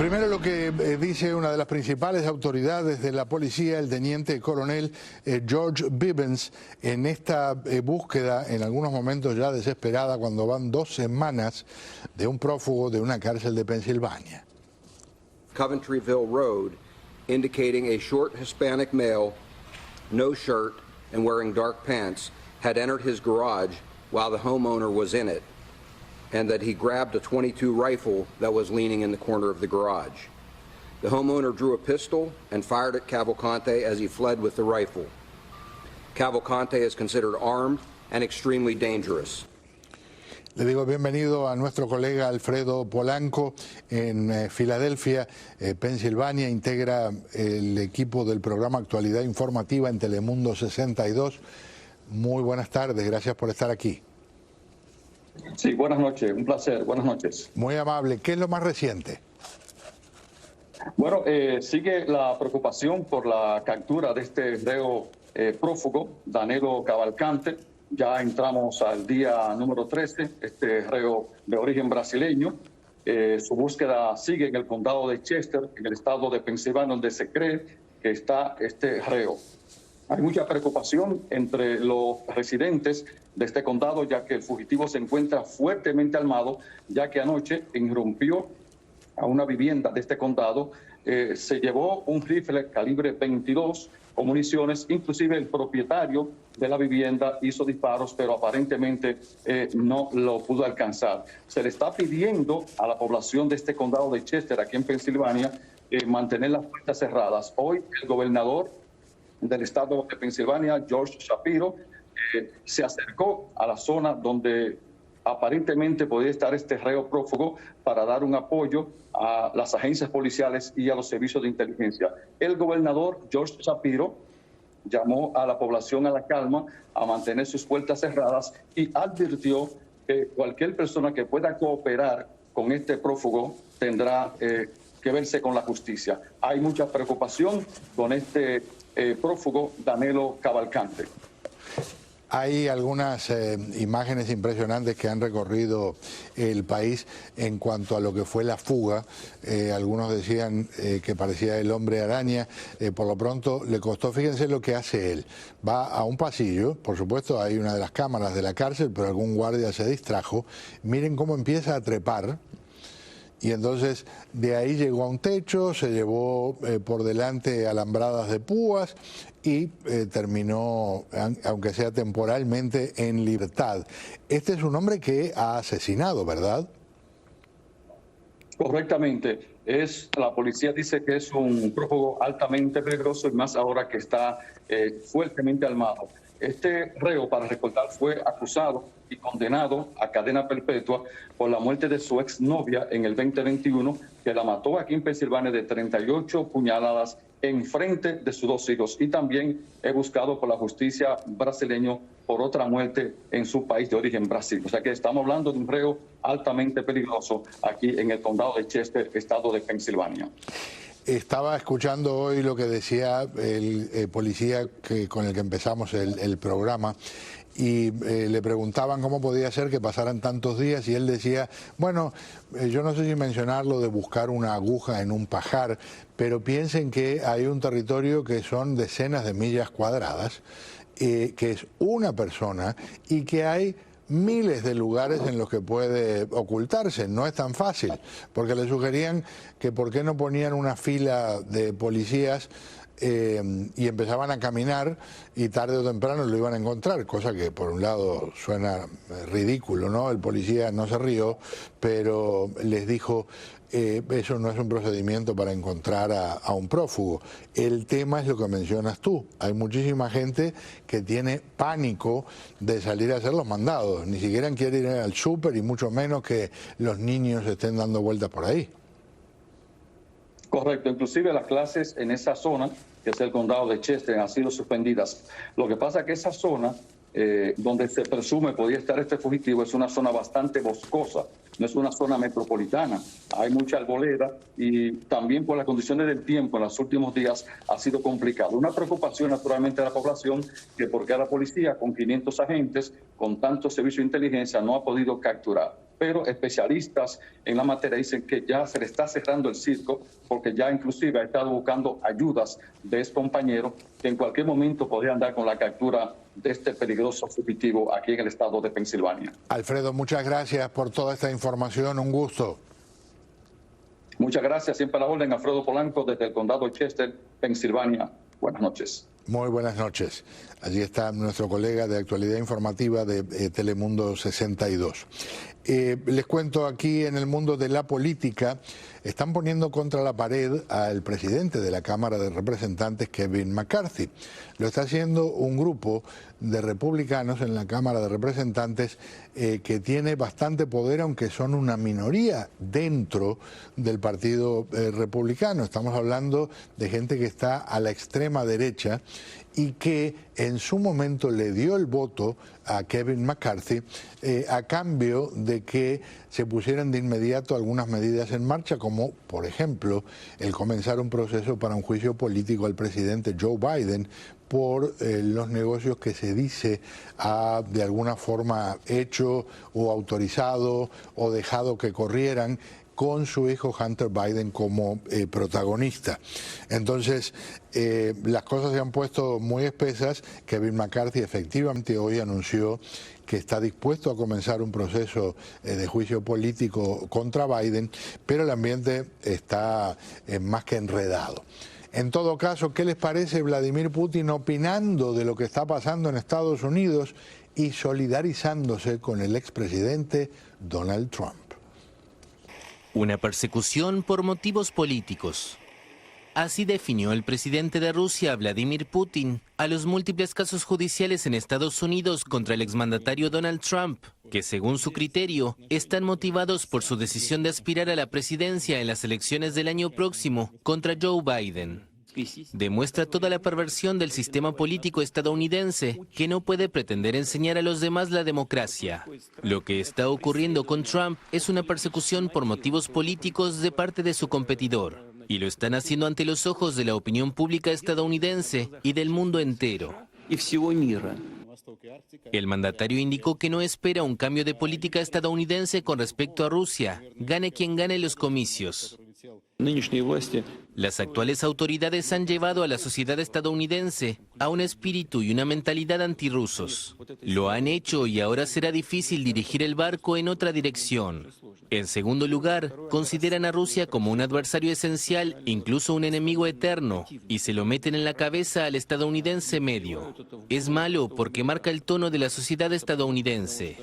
Primero lo que dice una de las principales autoridades de la policía, el teniente coronel George Bivens, en esta búsqueda, en algunos momentos ya desesperada, cuando van 2 semanas de un prófugo de una cárcel de Pensilvania. Coventryville Road, indicating a short Hispanic male, no shirt and wearing dark pants, had entered his garage while the homeowner was in it, and that he grabbed a .22 rifle that was leaning in the corner of the garage. The homeowner drew a pistol and fired at Cavalcante as he fled with the rifle. Cavalcante is considered armed and extremely dangerous. Le digo bienvenido a nuestro colega Alfredo Polanco en Filadelfia, Pensilvania. Integra el equipo del programa Actualidad Informativa en Telemundo 62. Muy buenas tardes, gracias por estar aquí. Sí, buenas noches, un placer, buenas noches. Muy amable. ¿Qué es lo más reciente? Bueno, sigue la preocupación por la captura de este reo prófugo, Danilo Cavalcante. Ya entramos al día número 13, este reo de origen brasileño. Su búsqueda sigue en el condado de Chester, en el estado de Pensilvania, donde se cree que está este reo. Hay mucha preocupación entre los residentes de este condado, ya que el fugitivo se encuentra fuertemente armado, ya que anoche irrumpió a una vivienda de este condado, se llevó un rifle calibre 22 con municiones, inclusive el propietario de la vivienda hizo disparos, pero aparentemente no lo pudo alcanzar. Se le está pidiendo a la población de este condado de Chester, aquí en Pensilvania, mantener las puertas cerradas. Hoy el gobernador del estado de Pensilvania, George Shapiro, se acercó a la zona donde aparentemente podría estar este reo prófugo para dar un apoyo a las agencias policiales y a los servicios de inteligencia. El gobernador George Shapiro llamó a la población a la calma, a mantener sus puertas cerradas y advirtió que cualquier persona que pueda cooperar con este prófugo tendrá que verse con la justicia. Hay mucha preocupación con este prófugo Danilo Cavalcante. Hay algunas imágenes impresionantes que han recorrido el país en cuanto a lo que fue la fuga. Algunos decían que parecía el hombre araña. Por lo pronto le costó, fíjense lo que hace él. Va a un pasillo, por supuesto hay una de las cámaras de la cárcel, pero algún guardia se distrajo. Miren cómo empieza a trepar. Y entonces de ahí llegó a un techo, se llevó por delante alambradas de púas y terminó, aunque sea temporalmente, en libertad. Este es un hombre que ha asesinado, ¿verdad? Correctamente. La policía dice que es un prófugo altamente peligroso y más ahora que está fuertemente armado. Este reo, para recordar, fue acusado y condenado a cadena perpetua por la muerte de su exnovia en el 2021, que la mató aquí en Pensilvania de 38 puñaladas en frente de sus 2 hijos. Y también es buscado por la justicia brasileña por otra muerte en su país de origen, Brasil. O sea que estamos hablando de un reo altamente peligroso aquí en el condado de Chester, estado de Pensilvania. Estaba escuchando hoy lo que decía el policía con el que empezamos el programa y le preguntaban cómo podía ser que pasaran tantos días y él decía, bueno, yo no sé si mencionarlo de buscar una aguja en un pajar, pero piensen que hay un territorio que son decenas de millas cuadradas, que es una persona y que hay miles de lugares en los que puede ocultarse. No es tan fácil, porque le sugerían que por qué no ponían una fila de policías y empezaban a caminar y tarde o temprano lo iban a encontrar, cosa que por un lado suena ridículo, ¿no? El policía no se rió, pero les dijo, eso no es un procedimiento para encontrar a un prófugo. El tema es lo que mencionas tú. Hay muchísima gente que tiene pánico de salir a hacer los mandados. Ni siquiera quiere ir al súper y mucho menos que los niños estén dando vueltas por ahí. Correcto. Inclusive las clases en esa zona, que es el condado de Chester, han sido suspendidas. Lo que pasa es que esa zona donde se presume podía estar este fugitivo es una zona bastante boscosa, no es una zona metropolitana. Hay mucha arboleda y también por las condiciones del tiempo en los últimos días ha sido complicado. Una preocupación naturalmente de la población, que porque la policía con 500 agentes, con tanto servicio de inteligencia, no ha podido capturar. pero especialistas en la materia dicen que ya se le está cerrando el circo, porque ya inclusive ha estado buscando ayudas de ex compañeros que en cualquier momento podrían dar con la captura de este peligroso fugitivo aquí en el estado de Pensilvania. Alfredo, muchas gracias por toda esta información, un gusto. Muchas gracias, siempre a la orden, Alfredo Polanco, desde el condado de Chester, Pensilvania. Buenas noches. Muy buenas noches. Allí está nuestro colega de actualidad informativa de Telemundo 62. Les cuento, aquí en el mundo de la política están poniendo contra la pared al presidente de la Cámara de Representantes, Kevin McCarthy. Lo está haciendo un grupo de republicanos en la Cámara de Representantes que tiene bastante poder, aunque son una minoría dentro del Partido Republicano. Estamos hablando de gente que está a la extrema derecha y que en su momento le dio el voto a Kevin McCarthy a cambio de que se pusieran de inmediato algunas medidas en marcha, como por ejemplo el comenzar un proceso para un juicio político al presidente Joe Biden por los negocios que se dice ha de alguna forma hecho o autorizado o dejado que corrieran con su hijo Hunter Biden como protagonista. Entonces, las cosas se han puesto muy espesas. Kevin McCarthy efectivamente hoy anunció que está dispuesto a comenzar un proceso de juicio político contra Biden, pero el ambiente está más que enredado. En todo caso, ¿qué les parece Vladimir Putin opinando de lo que está pasando en Estados Unidos y solidarizándose con el expresidente Donald Trump? Una persecución por motivos políticos. Así definió el presidente de Rusia, Vladimir Putin, a los múltiples casos judiciales en Estados Unidos contra el exmandatario Donald Trump, que según su criterio, están motivados por su decisión de aspirar a la presidencia en las elecciones del año próximo contra Joe Biden. Demuestra toda la perversión del sistema político estadounidense, que no puede pretender enseñar a los demás la democracia. Lo que está ocurriendo con Trump es una persecución por motivos políticos de parte de su competidor, y lo están haciendo ante los ojos de la opinión pública estadounidense y del mundo entero. El mandatario indicó que no espera un cambio de política estadounidense con respecto a Rusia, gane quien gane los comicios. Las actuales autoridades han llevado a la sociedad estadounidense a un espíritu y una mentalidad antirrusos. Lo han hecho y ahora será difícil dirigir el barco en otra dirección. En segundo lugar, consideran a Rusia como un adversario esencial, incluso un enemigo eterno, y se lo meten en la cabeza al estadounidense medio. Es malo porque marca el tono de la sociedad estadounidense.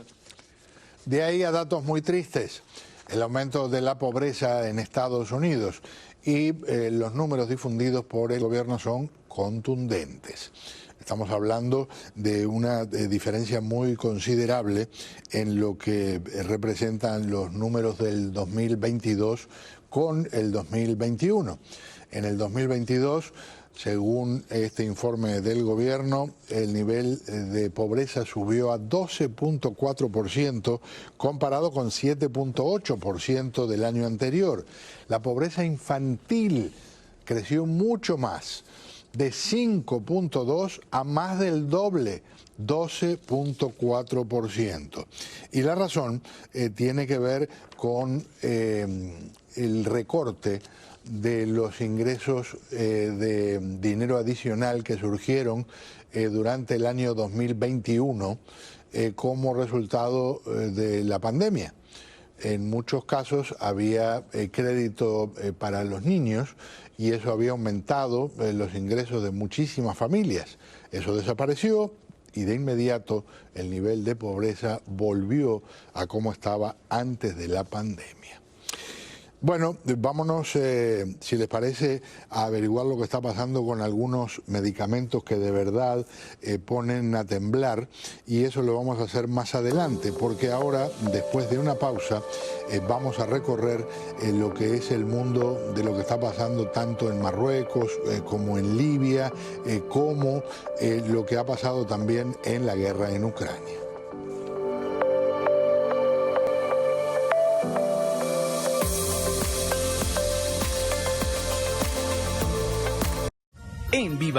De ahí a datos muy tristes. El aumento de la pobreza en Estados Unidos y los números difundidos por el gobierno son contundentes. Estamos hablando de una diferencia muy considerable en lo que representan los números del 2022 con el 2021. En el 2022, según este informe del gobierno, el nivel de pobreza subió a 12.4% comparado con 7.8% del año anterior. La pobreza infantil creció mucho más, de 5.2 a más del doble, 12.4%. Y la razón tiene que ver con el recorte de los ingresos de dinero adicional que surgieron durante el año 2021 como resultado de la pandemia. En muchos casos había crédito para los niños y eso había aumentado los ingresos de muchísimas familias. Eso desapareció y de inmediato el nivel de pobreza volvió a como estaba antes de la pandemia. Bueno, vámonos, si les parece, a averiguar lo que está pasando con algunos medicamentos que de verdad ponen a temblar, y eso lo vamos a hacer más adelante, porque ahora, después de una pausa, vamos a recorrer lo que es el mundo de lo que está pasando tanto en Marruecos como en Libia, como lo que ha pasado también en la guerra en Ucrania. En Viva